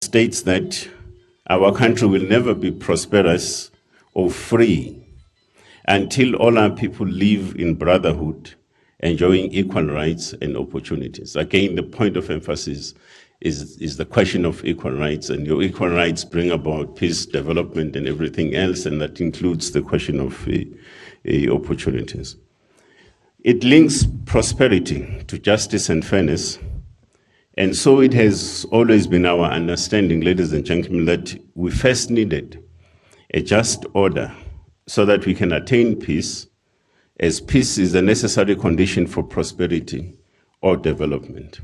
states that our country will never be prosperous or free until all our people live in brotherhood, enjoying equal rights and opportunities. Again, the point of emphasis is the question of equal rights, and your equal rights bring about peace, development, and everything else, and that includes the question of opportunities. It links prosperity to justice and fairness, and so it has always been our understanding, ladies and gentlemen, that we first needed a just order so that we can attain peace, as peace is a necessary condition for prosperity or development.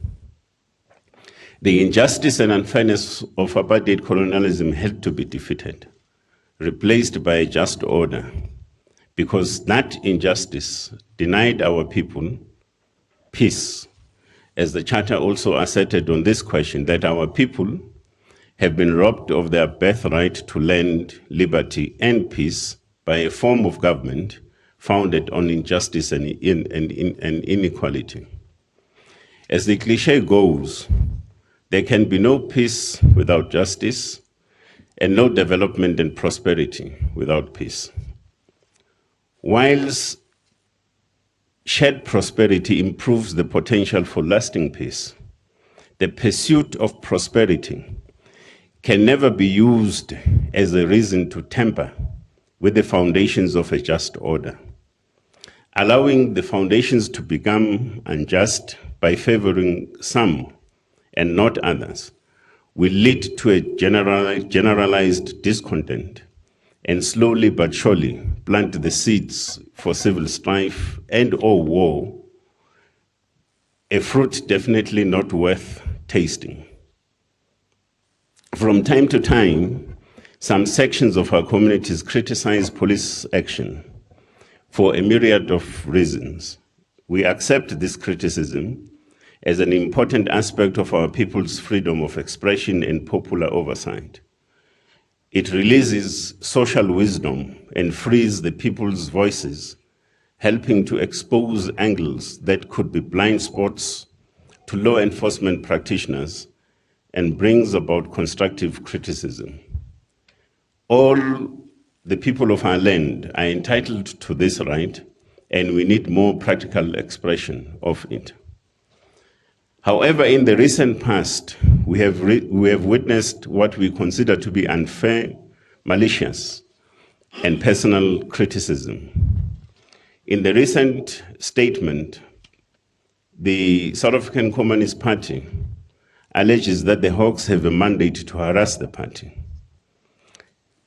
The injustice and unfairness of apartheid colonialism had to be defeated, replaced by a just order, because that injustice denied our people peace, as the Charter also asserted on this question, that our people have been robbed of their birthright to land, liberty, and peace by a form of government founded on injustice and inequality. As the cliche goes, there can be no peace without justice, and no development and prosperity without peace. Whilst shared prosperity improves the potential for lasting peace, the pursuit of prosperity can never be used as a reason to tamper with the foundations of a just order. Allowing the foundations to become unjust by favoring some and not others will lead to a generalized discontent and slowly but surely plant the seeds for civil strife and or war, a fruit definitely not worth tasting. From time to time, some sections of our communities criticize police action for a myriad of reasons. We accept this criticism as an important aspect of our people's freedom of expression and popular oversight. It releases social wisdom and frees the people's voices, helping to expose angles that could be blind spots to law enforcement practitioners, and brings about constructive criticism. All the people of our land are entitled to this right, and we need more practical expression of it. However, in the recent past, we have witnessed what we consider to be unfair, malicious, and personal criticism. In the recent statement, the South African Communist Party alleges that the Hawks have a mandate to harass the party.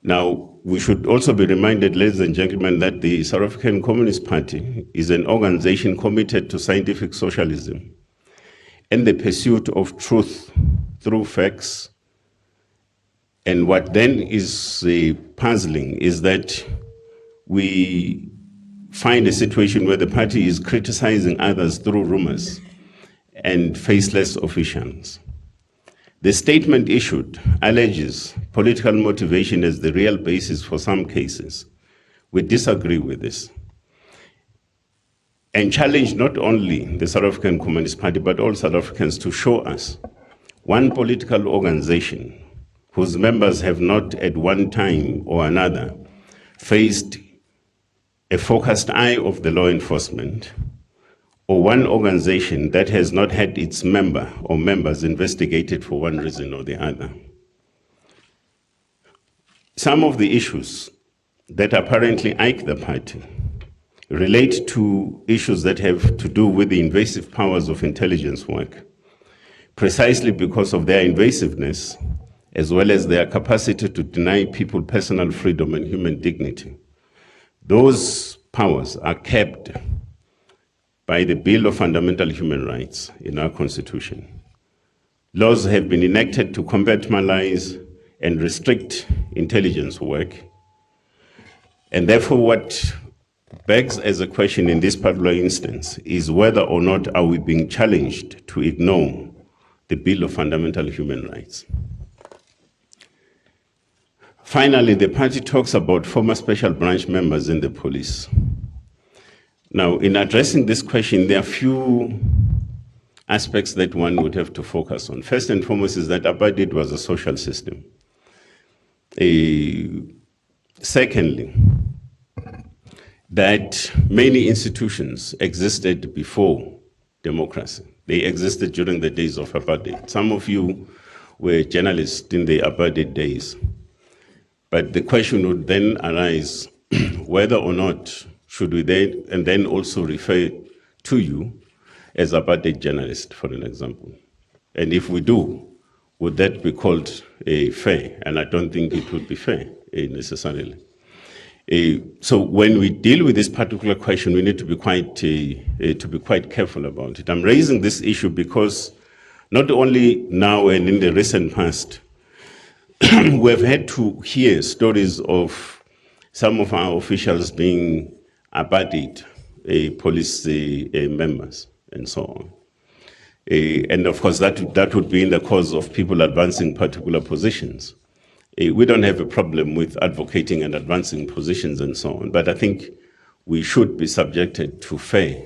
Now, we should also be reminded, ladies and gentlemen, that the South African Communist Party is an organization committed to scientific socialism and the pursuit of truth through facts. And what then is puzzling is that we find a situation where the party is criticizing others through rumors and faceless officials. The statement issued alleges political motivation as the real basis for some cases. We disagree with this and challenge not only the South African Communist Party, but all South Africans to show us one political organization whose members have not at one time or another faced a focused eye of the law enforcement, or one organization that has not had its member or members investigated for one reason or the other. Some of the issues that apparently ike the party relate to issues that have to do with the invasive powers of intelligence work, precisely because of their invasiveness, as well as their capacity to deny people personal freedom and human dignity. Those powers are kept by the Bill of Fundamental Human Rights in our Constitution. Laws have been enacted to compartmentalize and restrict intelligence work. And therefore, what begs as a question in this particular instance is whether or not are we being challenged to ignore the Bill of Fundamental Human Rights. Finally, the party talks about former special branch members in the police. Now, in addressing this question, there are few aspects that one would have to focus on. First and foremost is that apartheid was a social system. Secondly, that many institutions existed before democracy. They existed during the days of apartheid. Some of you were journalists in the apartheid days. But the question would then arise whether or not should we then also refer to you as apartheid journalist, for an example. And if we do, would that be called fair? And I don't think it would be fair necessarily. So when we deal with this particular question, we need to be quite careful about it. I'm raising this issue because not only now and in the recent past, we've had to hear stories of some of our officials being apartheid police members and so on. And of course, that would be in the cause of people advancing particular positions. We don't have a problem with advocating and advancing positions and so on, but I think we should be subjected to fair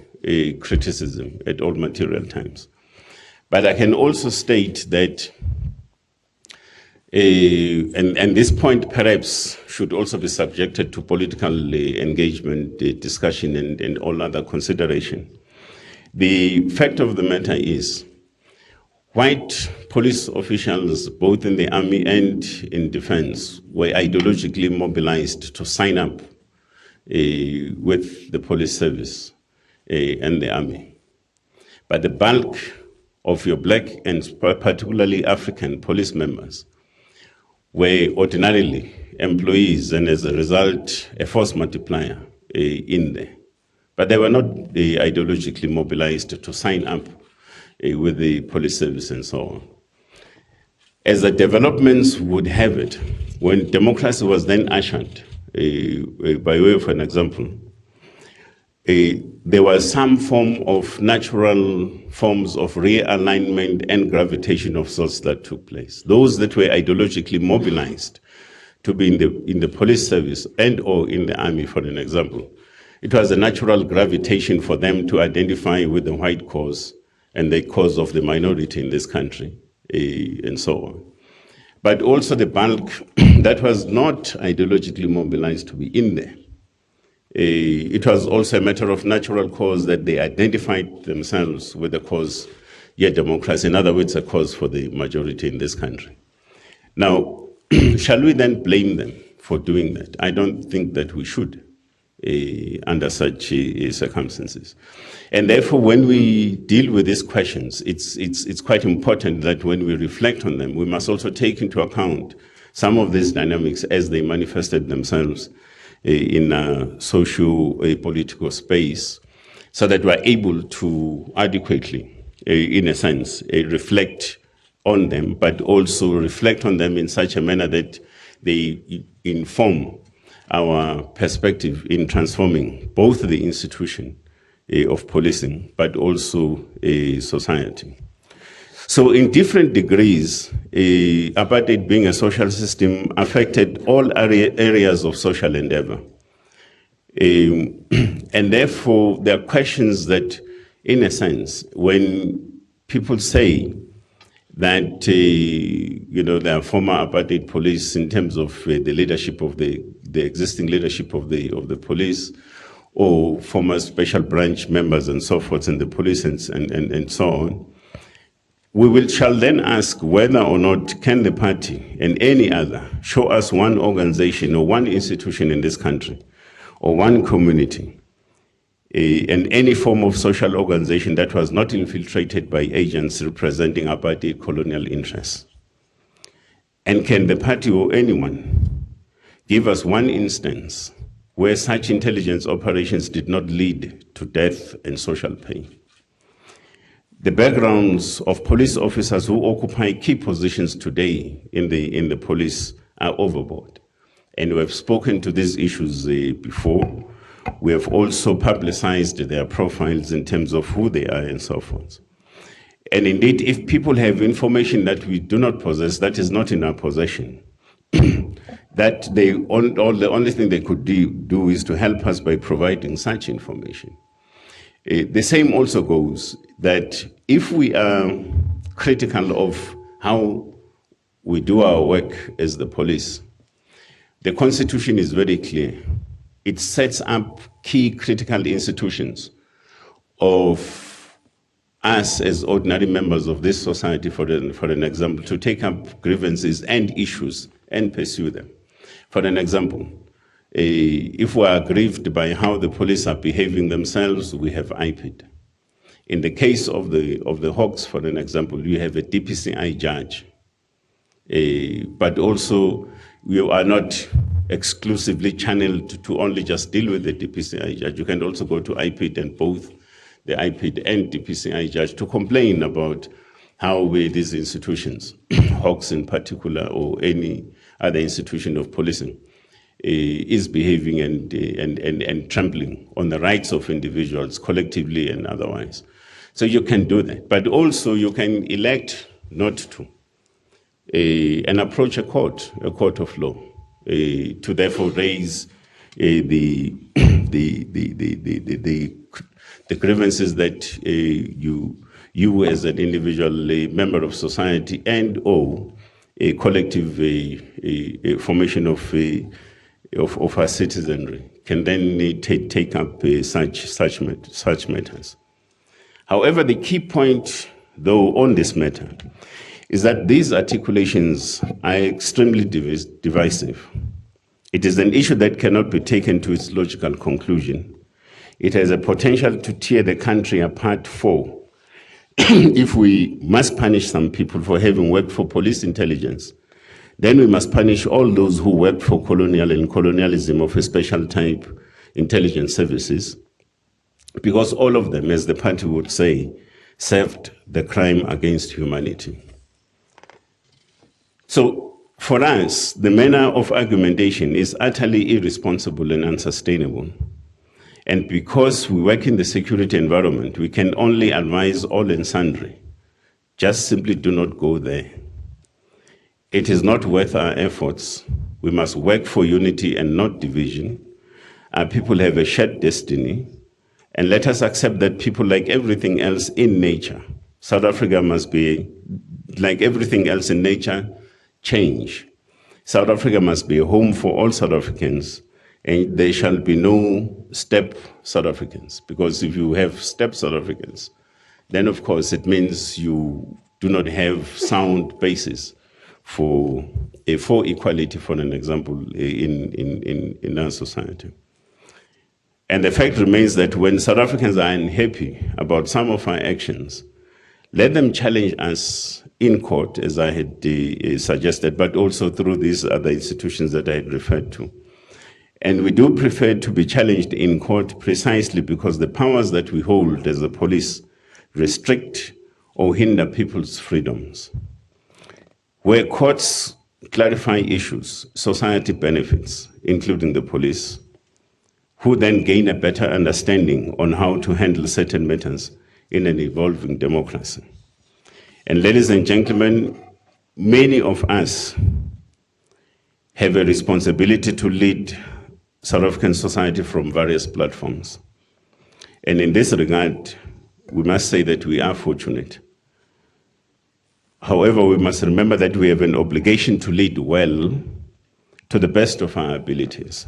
criticism at all material times. But I can also state that, and this point perhaps should also be subjected to political engagement, discussion, and all other consideration. The fact of the matter is, white police officials, both in the army and in defense, were ideologically mobilized to sign up with the police service and the army. But the bulk of your black and particularly African police members were ordinarily employees and as a result, a force multiplier in there. But they were not ideologically mobilized to sign up with the police service and so on. As the developments would have it, when democracy was then ushered, by way of an example, there was some form of natural forms of realignment and gravitation of sorts that took place. Those that were ideologically mobilized to be in the police service and or in the army, for an example, it was a natural gravitation for them to identify with the white cause and the cause of the minority in this country, and so on. But also the bulk that was not ideologically mobilized to be in there. It was also a matter of natural cause that they identified themselves with the cause, democracy, in other words, a cause for the majority in this country. Now, shall we then blame them for doing that? I don't think that we should. Under such circumstances. And therefore, when we deal with these questions, it's quite important that when we reflect on them, we must also take into account some of these dynamics as they manifested themselves in a socio-political space, so that we're able to adequately, in a sense, reflect on them, but also reflect on them in such a manner that they inform our perspective in transforming both the institution of policing, but also society. So in different degrees, apartheid being a social system affected all areas of social endeavor. And therefore, there are questions that, in a sense, when people say that there are former apartheid police in terms of the leadership of the existing leadership of the police, or former special branch members and so forth in the police and so on, shall then ask whether or not can the party and any other show us one organization or one institution in this country or one community and any form of social organization that was not infiltrated by agents representing apartheid colonial interests. And can the party or anyone give us one instance where such intelligence operations did not lead to death and social pain? The backgrounds of police officers who occupy key positions today in the police are overboard. And we have spoken to these issues before. We have also publicized their profiles in terms of who they are and so forth. And indeed, if people have information that we do not possess, that is not in our possession, that the only thing they could do is to help us by providing such information. The same also goes that if we are critical of how we do our work as the police, the Constitution is very clear. It sets up key critical institutions of us as ordinary members of this society, for an example, to take up grievances and issues and pursue them. For an example, if we are aggrieved by how the police are behaving themselves, we have IPID. In the case of the Hawks, for an example, you have a DPCI judge. But also, we are not exclusively channeled to only just deal with the DPCI judge. You can also go to IPID and both the IPID and DPCI judge to complain about how these institutions, Hawks in particular, or any other institution of policing, is behaving and trampling on the rights of individuals collectively and otherwise. So you can do that. But also you can elect not to and approach a court of law, to therefore raise the grievances that you as an individual member of society and or a collective formation of our citizenry can then take up such matters. However, the key point, though, on this matter is that these articulations are extremely divisive. It is an issue that cannot be taken to its logical conclusion. It has a potential to tear the country apart for if we must punish some people for having worked for police intelligence, then we must punish all those who worked for colonial and colonialism of a special type intelligence services, because all of them, as the party would say, served the crime against humanity. So for us, the manner of argumentation is utterly irresponsible and unsustainable. And because we work in the security environment, we can only advise all and sundry. Just simply do not go there. It is not worth our efforts. We must work for unity and not division. Our people have a shared destiny. And let us accept that people, like everything else in nature, South Africa must be, like everything else in nature, change. South Africa must be a home for all South Africans, and there shall be no step South Africans, because if you have step South Africans, then of course it means you do not have sound basis for equality, for an example, in our society. And the fact remains that when South Africans are unhappy about some of our actions, let them challenge us in court, as I had suggested, but also through these other institutions that I had referred to. And we do prefer to be challenged in court precisely because the powers that we hold as the police restrict or hinder people's freedoms. Where courts clarify issues, society benefits, including the police, who then gain a better understanding on how to handle certain matters in an evolving democracy. And ladies and gentlemen, many of us have a responsibility to lead South African society from various platforms. And in this regard, we must say that we are fortunate. However, we must remember that we have an obligation to lead well to the best of our abilities.